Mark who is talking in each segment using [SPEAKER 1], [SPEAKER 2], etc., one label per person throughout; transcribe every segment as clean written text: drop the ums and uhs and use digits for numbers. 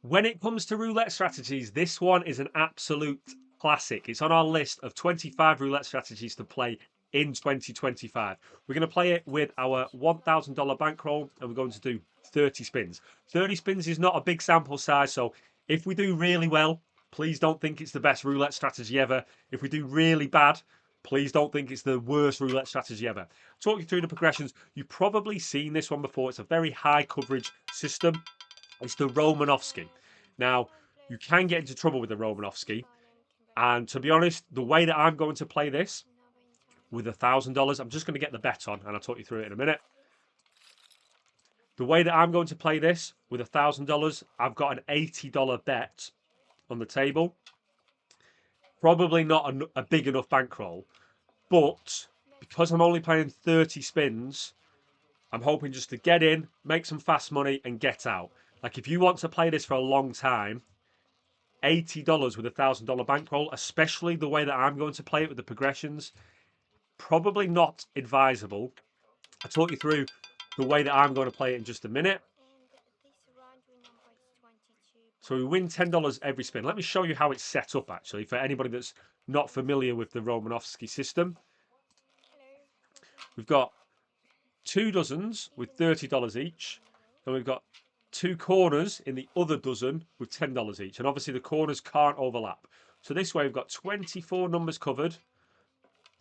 [SPEAKER 1] When it comes to roulette strategies, this one is an absolute classic. It's on our list of 25 roulette strategies to play in 2025. We're going to play it with our $1,000 bankroll and we're going to do 30 spins. 30 spins is not a big sample size, so if we do really well, please don't think it's the best roulette strategy ever. If we do really bad, please don't think it's the worst roulette strategy ever. Talk you through the progressions. You've probably seen this one before. It's a very high coverage system. It's the Romanovsky. Now, you can get into trouble with the Romanovsky. And to be honest, the way that I'm going to play this with $1,000, I'm just going to get the bet on, and I'll talk you through it in a minute. The way that I'm going to play this with $1,000, I've got an $80 bet on the table. Probably not a big enough bankroll, but because I'm only playing 30 spins, I'm hoping just to get in, make some fast money, and get out. Like if you want to play this for a long time, $80 with $1,000 bankroll, especially the way that I'm going to play it with the progressions, probably not advisable. I'll talk you through the way that I'm going to play it in just a minute. So we win $10 every spin. Let me show you how it's set up, actually, for anybody that's not familiar with the Romanovsky system. We've got 2 dozens with $30 each. Then we've got 2 corners in the other dozen with $10 each. And obviously the corners can't overlap. So this way we've got 24 numbers covered,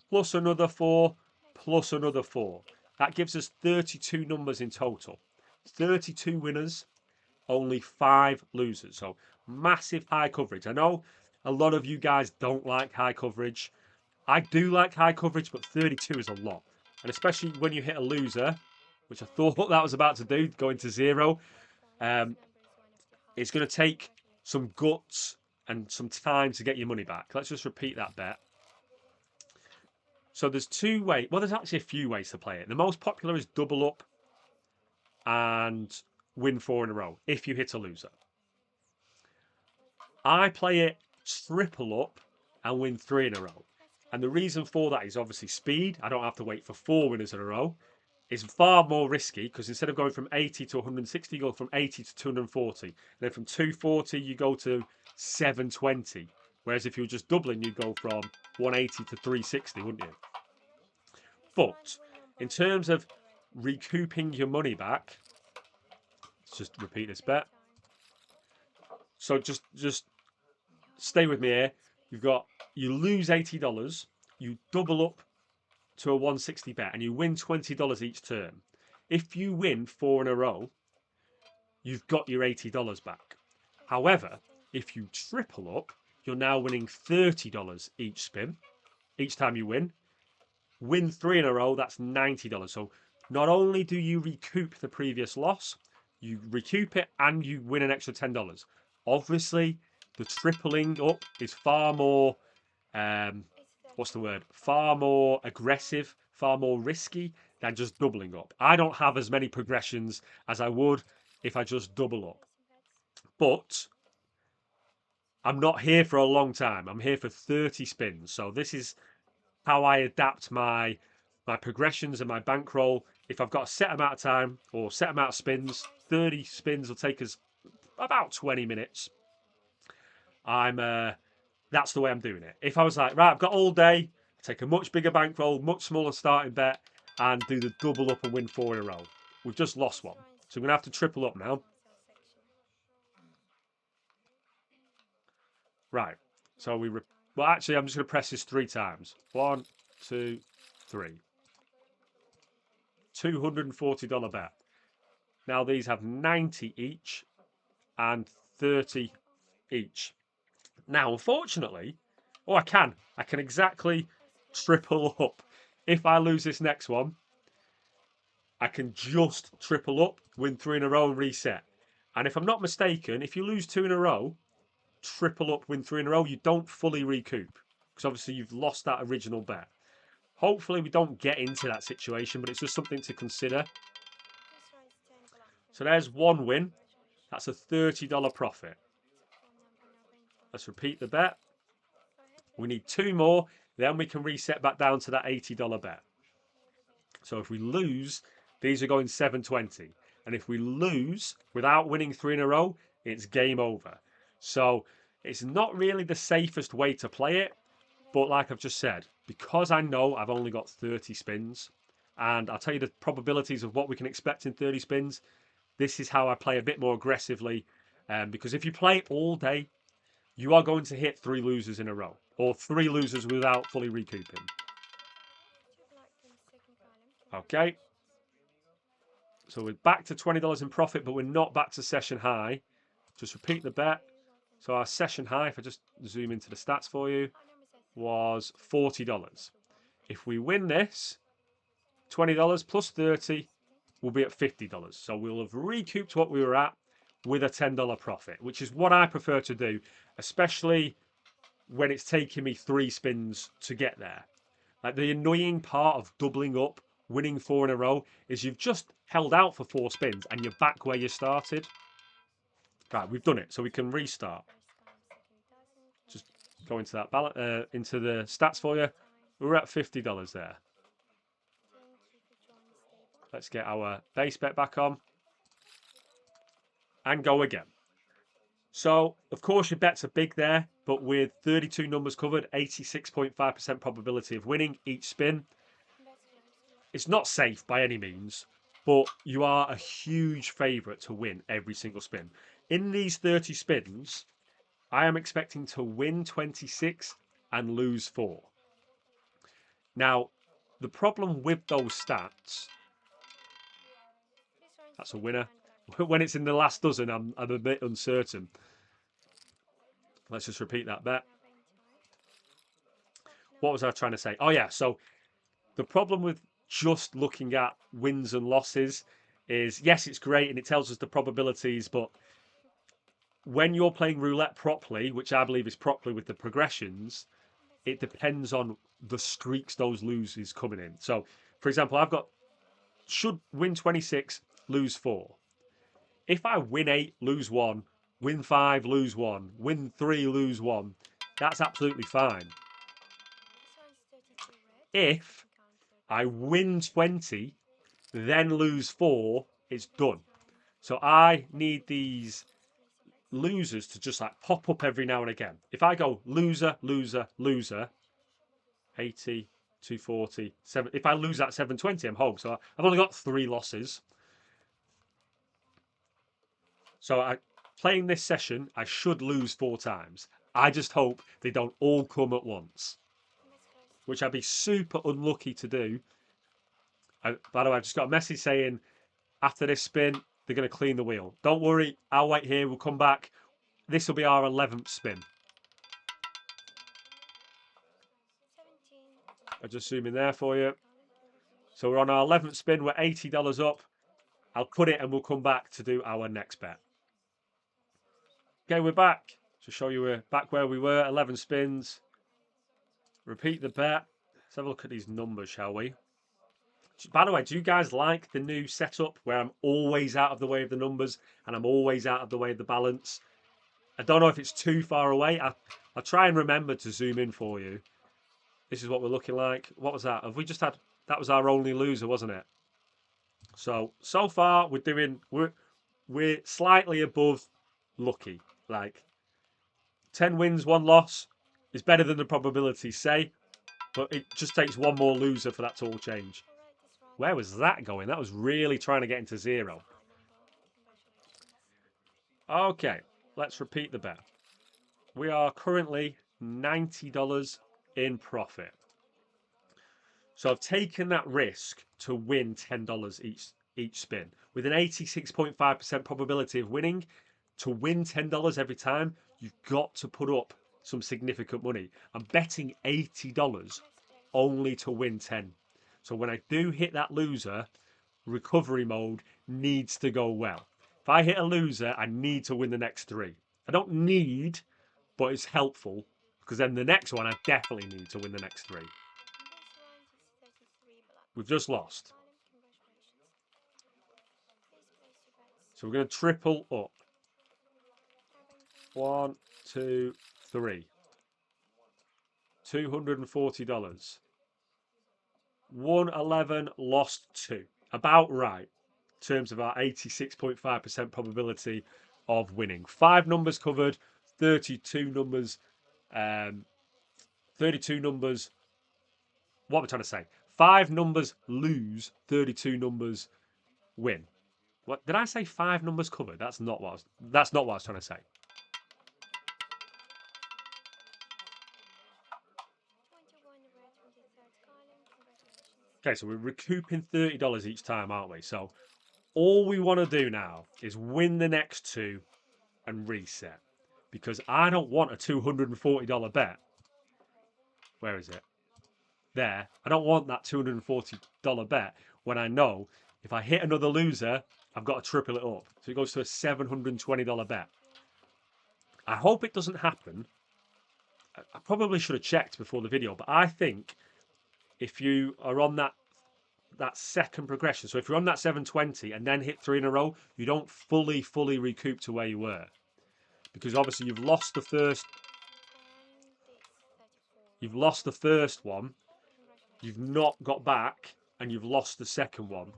[SPEAKER 1] plus another 4, plus another 4. That gives us 32 numbers in total. 32 winners, only 5 losers. So massive high coverage. I know a lot of you guys don't like high coverage. I do like high coverage, but 32 is a lot. And especially when you hit a loser, which I thought that was about to do, going to 0. It's going to take some guts and some time to get your money back. Let's just repeat that bet. So there's 2 ways. Well, there's actually a few ways to play it. The most popular is double up and win 4 in a row if you hit a loser. I play it triple up and win 3 in a row. And the reason for that is obviously speed. I don't have to wait for 4 winners in a row. It's far more risky because instead of going from 80 to 160, you go from 80 to 240. And then from 240, you go to 720. Whereas if you were just doubling, you'd go from 180 to 360, wouldn't you? But in terms of recouping your money back, let's just repeat this bet. So just stay with me here. You lose $80, you double up to a 160 bet, and you win $20 each turn. If you win 4 in a row, you've got your $80 back. However, if you triple up, you're now winning $30 each spin, each time you win. Win 3 in a row, that's $90. So not only do you recoup the previous loss, you recoup it and you win an extra $10. Obviously, the tripling up is far more, far more aggressive, far more risky than just doubling up. I don't have as many progressions as I would if I just double up. But I'm not here for a long time. I'm here for 30 spins. So this is how I adapt my progressions and my bankroll. If I've got a set amount of time or set amount of spins, 30 spins will take us about 20 minutes. That's the way I'm doing it. If I was like, right, I've got all day, take a much bigger bankroll, much smaller starting bet, and do the double up and win 4 in a row. We've just lost one. So I'm going to have to triple up now. Right. So well, actually, I'm just going to press this 3 times. 1, 2, 3. $240 bet. Now these have 90 each and 30 each. Now, unfortunately, I can exactly triple up. If I lose this next one, I can just triple up, win 3 in a row and reset. And if I'm not mistaken, if you lose 2 in a row, triple up, win 3 in a row, you don't fully recoup. Because obviously you've lost that original bet. Hopefully we don't get into that situation, but it's just something to consider. So there's 1 win. That's a $30 profit. Let's repeat the bet. We need 2 more, then we can reset back down to that $80 bet. So if we lose, these are going 720. And if we lose without winning 3 in a row, it's game over. So it's not really the safest way to play it. But like I've just said, because I know I've only got 30 spins, and I'll tell you the probabilities of what we can expect in 30 spins, this is how I play a bit more aggressively. Because if you play all day, you are going to hit 3 losers in a row, or 3 losers without fully recouping. Okay. So we're back to $20 in profit, but we're not back to session high. Just repeat the bet. So our session high, if I just zoom into the stats for you, was $40. If we win this, $20 plus 30 will be at $50. So we'll have recouped what we were at with a $10 profit, which is what I prefer to do, especially when it's taking me 3 spins to get there. Like the annoying part of doubling up, winning 4 in a row, is you've just held out for 4 spins and you're back where you started. Right, we've done it, so we can restart. Just go into that into the stats for you. We're at $50 there. Let's get our base bet back on and go again. So, of course, your bets are big there, but with 32 numbers covered, 86.5% probability of winning each spin. It's not safe by any means, but you are a huge favourite to win every single spin. In these 30 spins, I am expecting to win 26 and lose 4. Now, the problem with those stats, that's a winner. When it's in the last dozen, I'm a bit uncertain. Let's just repeat that bet. What was I trying to say? Oh, yeah. So the problem with just looking at wins and losses is, yes, it's great and it tells us the probabilities, but when you're playing roulette properly, which I believe is properly with the progressions, it depends on the streaks those losers coming in. So, for example, I've got should win 26, lose 4. If I win 8, lose 1, win 5, lose 1, win 3, lose 1, that's absolutely fine. If I win 20, then lose 4, it's done. So I need these losers to just like pop up every now and again. If I go loser, loser, loser, 80, 240, 7. If I lose that 720, I'm home. So I've only got 3 losses. So playing this session, I should lose 4 times. I just hope they don't all come at once, which I'd be super unlucky to do. By the way, I've just got a message saying after this spin, they're going to clean the wheel. Don't worry, I'll wait here. We'll come back. This will be our 11th spin. I'll just zoom in there for you. So we're on our 11th spin. We're $80 up. I'll put it and we'll come back to do our next bet. Okay, we're back. To show you we're back where we were. 11 spins. Repeat the bet. Let's have a look at these numbers, shall we? By the way, do you guys like the new setup where I'm always out of the way of the numbers and I'm always out of the way of the balance? I don't know if it's too far away. I'll try and remember to zoom in for you. This is what we're looking like. What was that? Have we just had... That was our only loser, wasn't it? So far, we're slightly above lucky. Like, 10 wins, 1 loss is better than the probabilities say, but it just takes 1 more loser for that to all change. Where was that going? That was really trying to get into 0. Okay, let's repeat the bet. We are currently $90 in profit. So I've taken that risk to win $10 each spin. With an 86.5% probability of winning, to win $10 every time, you've got to put up some significant money. I'm betting $80 only to win 10. So when I do hit that loser, recovery mode needs to go well. If I hit a loser, I need to win the next 3. I don't need, but it's helpful because then the next one I definitely need to win the next 3. We've just lost. So we're going to triple up. 1, 2, 3. $240. Won 11, lost 2. About right in terms of our 86.5% probability of winning. 5 numbers covered, 32 numbers, 32 numbers. What am I trying to say? 5 numbers lose, 32 numbers win. What did I say? 5 numbers covered. That's not what I was trying to say. Okay, so we're recouping $30 each time, aren't we? So all we want to do now is win the next 2 and reset. Because I don't want a $240 bet. Where is it? There. I don't want that $240 bet when I know if I hit another loser, I've got to triple it up. So it goes to a $720 bet. I hope it doesn't happen. I probably should have checked before the video, but I think if you are on that second progression, so if you're on that 720 and then hit 3 in a row, you don't fully recoup to where you were. Because obviously you've lost the first one, you've not got back, and you've lost the second one.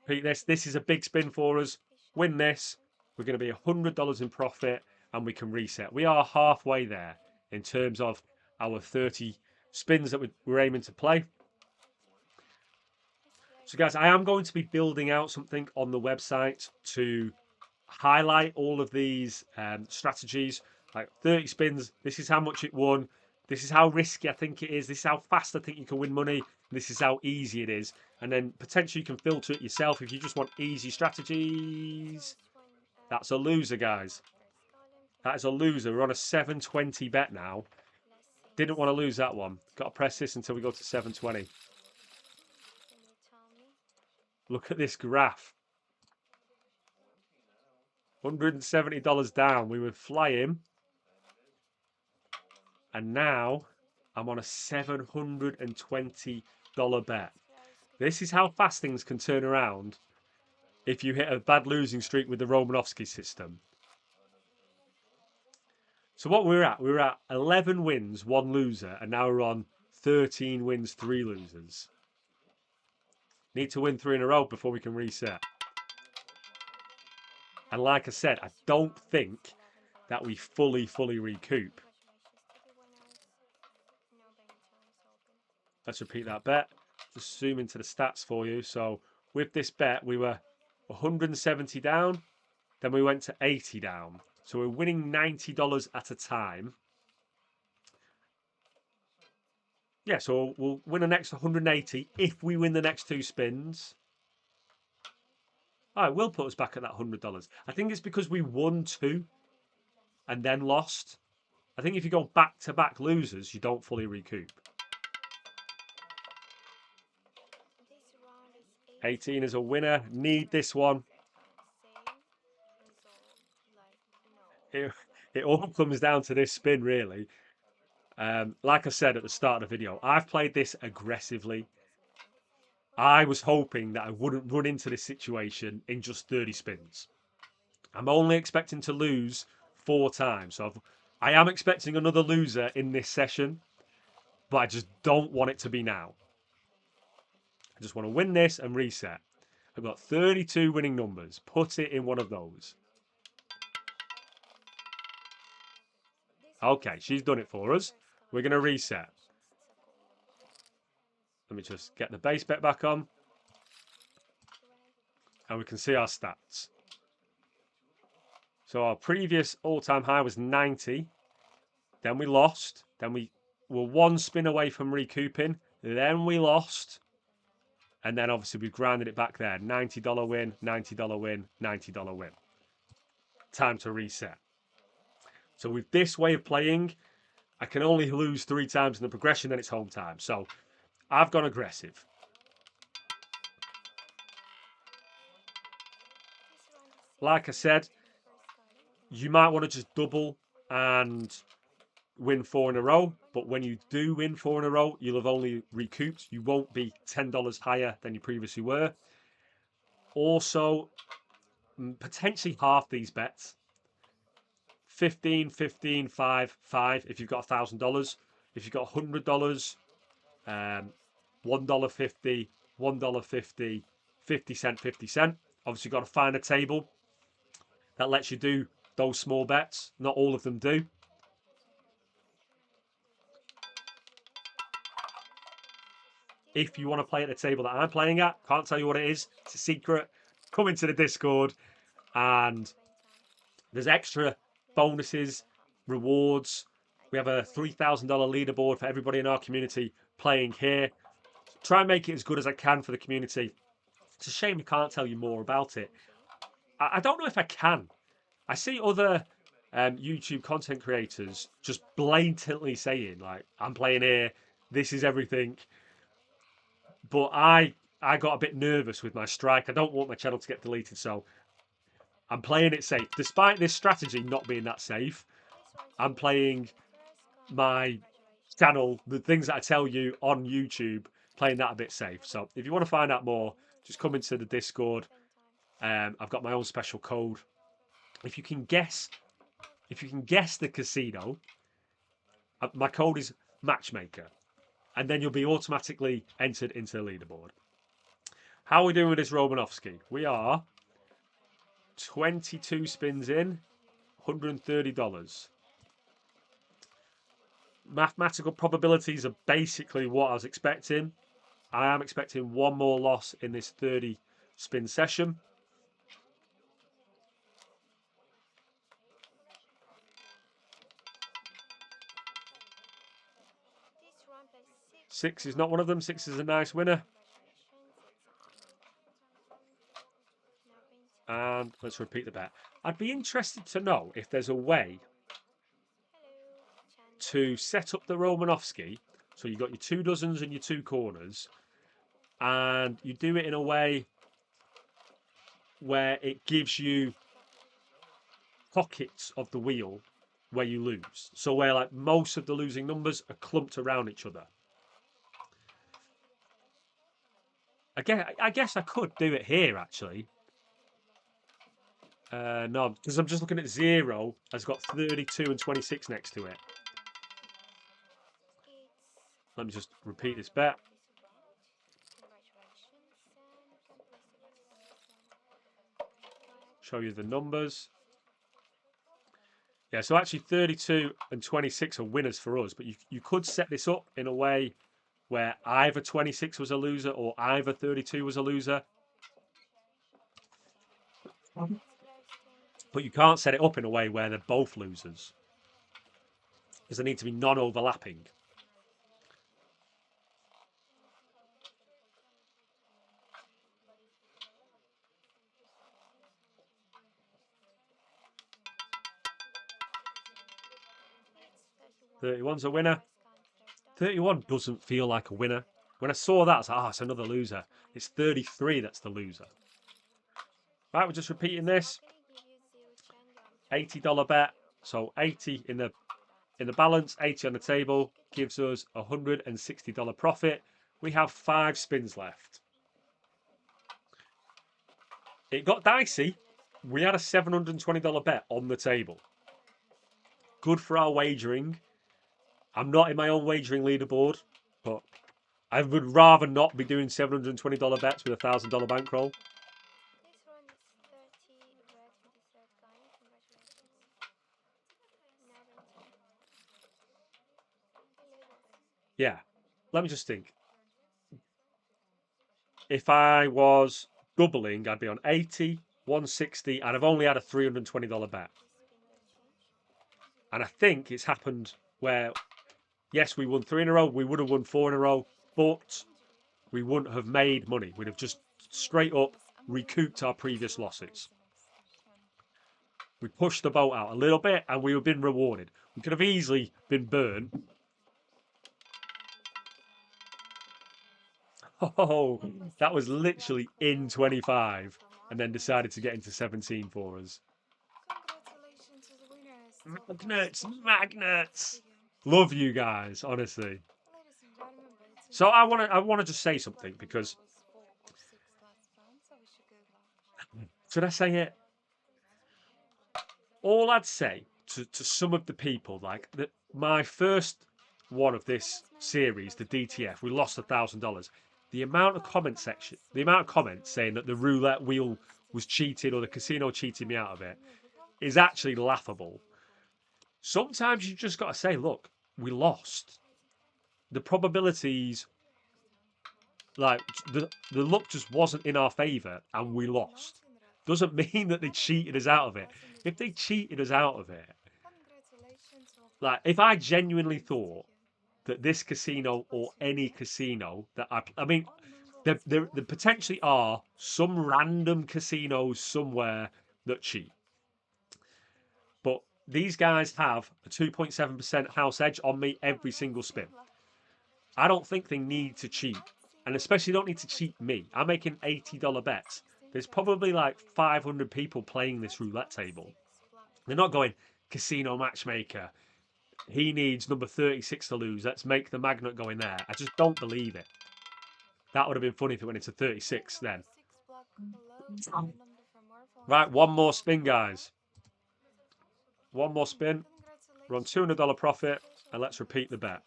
[SPEAKER 1] Pete, this is a big spin for us. Win this, we're going to be $100 in profit, and we can reset. We are halfway there in terms of our 30 spins that we're aiming to play. So guys, I am going to be building out something on the website to highlight all of these strategies. Like 30 spins, this is how much it won. This is how risky I think it is. This is how fast I think you can win money. This is how easy it is. And then potentially you can filter it yourself if you just want easy strategies. That's a loser, guys. That is a loser. We're on a 720 bet now. Didn't want to lose that one. Got to press this until we go to 720. Look at this graph. $170 down. We were flying. And now I'm on a $720 bet. This is how fast things can turn around if you hit a bad losing streak with the Romanovsky system. So what we're at 11 wins, 1 loser, and now we're on 13 wins, 3 losers. Need to win 3 in a row before we can reset. And like I said, I don't think that we fully recoup. Let's repeat that bet. Just zoom into the stats for you. So with this bet, we were 170 down, then we went to 80 down. So we're winning $90 at a time. Yeah, so we'll win the next 180 if we win the next 2 spins. All right, will put us back at that $100. I think it's because we won 2 and then lost. I think if you go back-to-back losers, you don't fully recoup. 18 is a winner. Need this one. It all comes down to this spin, really. Like I said at the start of the video, I've played this aggressively. I was hoping that I wouldn't run into this situation in just 30 spins. I'm only expecting to lose 4 times. So I am expecting another loser in this session, but I just don't want it to be now. I just want to win this and reset. I've got 32 winning numbers. Put it in one of those. Okay, she's done it for us. We're going to reset. Let me just get the base bet back on. And we can see our stats. So our previous all-time high was 90. Then we lost. Then we were 1 spin away from recouping. Then we lost. And then obviously we've grounded it back there. $90 win, $90 win, $90 win. Time to reset. So with this way of playing, I can only lose 3 times in the progression, then it's home time. So I've gone aggressive. Like I said, you might want to just double and win 4 in a row. But when you do win 4 in a row, you'll have only recouped. You won't be $10 higher than you previously were. Also, potentially half these bets. 15, 15, 5, 5 if you've got $1,000. If you've got $100, $1.50, $1.50, 50 cent, 50 cent. Obviously, you've got to find a table that lets you do those small bets. Not all of them do. If you want to play at the table that I'm playing at, can't tell you what it is. It's a secret. Come into the Discord, and there's extra bonuses, rewards. We have a $3,000 leaderboard for everybody in our community playing here. Try and make it as good as I can for the community. It's a shame we can't tell you more about it. I don't know if I can. I see other YouTube content creators just blatantly saying, like, I'm playing here, this is everything. But I got a bit nervous with my strike. I don't want my channel to get deleted, so I'm playing it safe. Despite this strategy not being that safe, I'm playing my channel, the things that I tell you on YouTube, playing that a bit safe. So if you want to find out more, just come into the Discord. I've got my own special code. If you can guess the casino, my code is matchmaker, and then you'll be automatically entered into the leaderboard. How are we doing with this Romanovsky? We are 22 spins in, $130. Mathematical probabilities are basically what I was expecting. I am expecting one more loss in this 30 spin session. Six is not one of them. Six is a nice winner. And let's repeat the bet. I'd be interested to know if there's a way to set up the Romanovsky. So you've got your 2 dozens and your 2 corners, and you do it in a way where it gives you pockets of the wheel where you lose. So where like most of the losing numbers are clumped around each other. I guess I could do it here actually. No, because I'm just looking at 0 has got 32 and 26 next to it. Let me just repeat this bet. Show you the numbers. Yeah, so actually 32 and 26 are winners for us, but you could set this up in a way where either 26 was a loser or either 32 was a loser. But you can't set it up in a way where they're both losers, because they need to be non-overlapping. $31's a winner. 31 doesn't feel like a winner. When I saw that, I was like, oh, it's another loser. It's 33 that's the loser. Right, we're just repeating this. $80 bet. So 80 in the balance, 80 on the table, gives us a $160 profit. We have 5 spins left. It got dicey. We had a $720 bet on the table. Good for our wagering. I'm not in my own wagering leaderboard, but I would rather not be doing $720 bets with a $1,000 bankroll. Yeah, let me just think. If I was doubling, I'd be on 80, 160, and I've only had a $320 bet. And I think it's happened where, yes, we won 3 in a row, we would have won 4 in a row, but we wouldn't have made money. We'd have just straight up recouped our previous losses. We pushed the boat out a little bit and we were being rewarded. We could have easily been burned. Oh, that was literally in 25 and then decided to get into 17 for us. Magnets. Love you guys, honestly. So I want to just say something, because should I say it? All I'd say to some of the people, like my first one of this series, the DTF, we lost $1,000. The amount of comment section, the amount of comments saying that the roulette wheel was cheated or the casino cheated me out of it is actually laughable. Sometimes you just got to say, look, we lost. The probabilities, like the luck just wasn't in our favour and we lost. Doesn't mean that they cheated us out of it. If they cheated us out of it, like if I genuinely thought that this casino or any casino that I mean, there potentially are some random casinos somewhere that cheat. But these guys have a 2.7% house edge on me every single spin. I don't think they need to cheat. And especially don't need to cheat me. I'm making $80 bets. There's probably like 500 people playing this roulette table. They're not going, casino matchmaker. He needs number 36 to lose. Let's make the magnet go in there. I just don't believe it. That would have been funny if it went into 36 then. Right, one more spin, guys. One more spin. We're on $200 profit. And let's repeat the bet.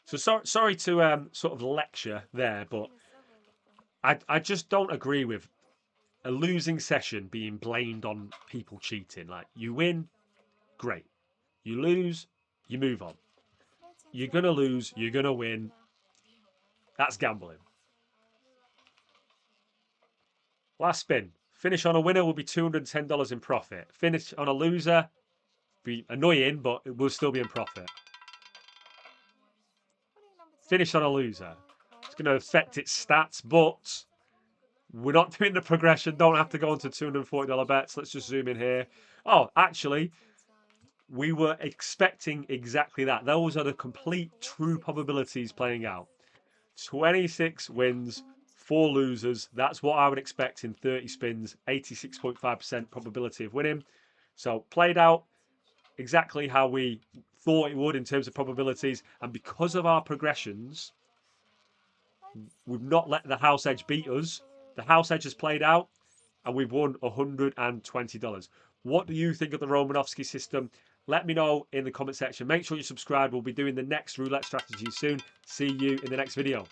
[SPEAKER 1] So sorry to sort of lecture there, but I just don't agree with a losing session being blamed on people cheating. Like, you win, great. You lose, you move on. You're going to lose, you're going to win. That's gambling. Last spin. Finish on a winner will be $210 in profit. Finish on a loser, be annoying, but it will still be in profit. Finish on a loser. It's going to affect its stats, but we're not doing the progression. Don't have to go into $240 bets. Let's just zoom in here. Oh, actually, we were expecting exactly that. Those are the complete true probabilities playing out. 26 wins, 4 losers. That's what I would expect in 30 spins. 86.5% probability of winning. So played out exactly how we thought it would in terms of probabilities. And because of our progressions, we've not let the house edge beat us. The house edge has played out and we've won $120. What do you think of the Romanovsky system? Let me know in the comment section. Make sure you subscribe. We'll be doing the next roulette strategy soon. See you in the next video.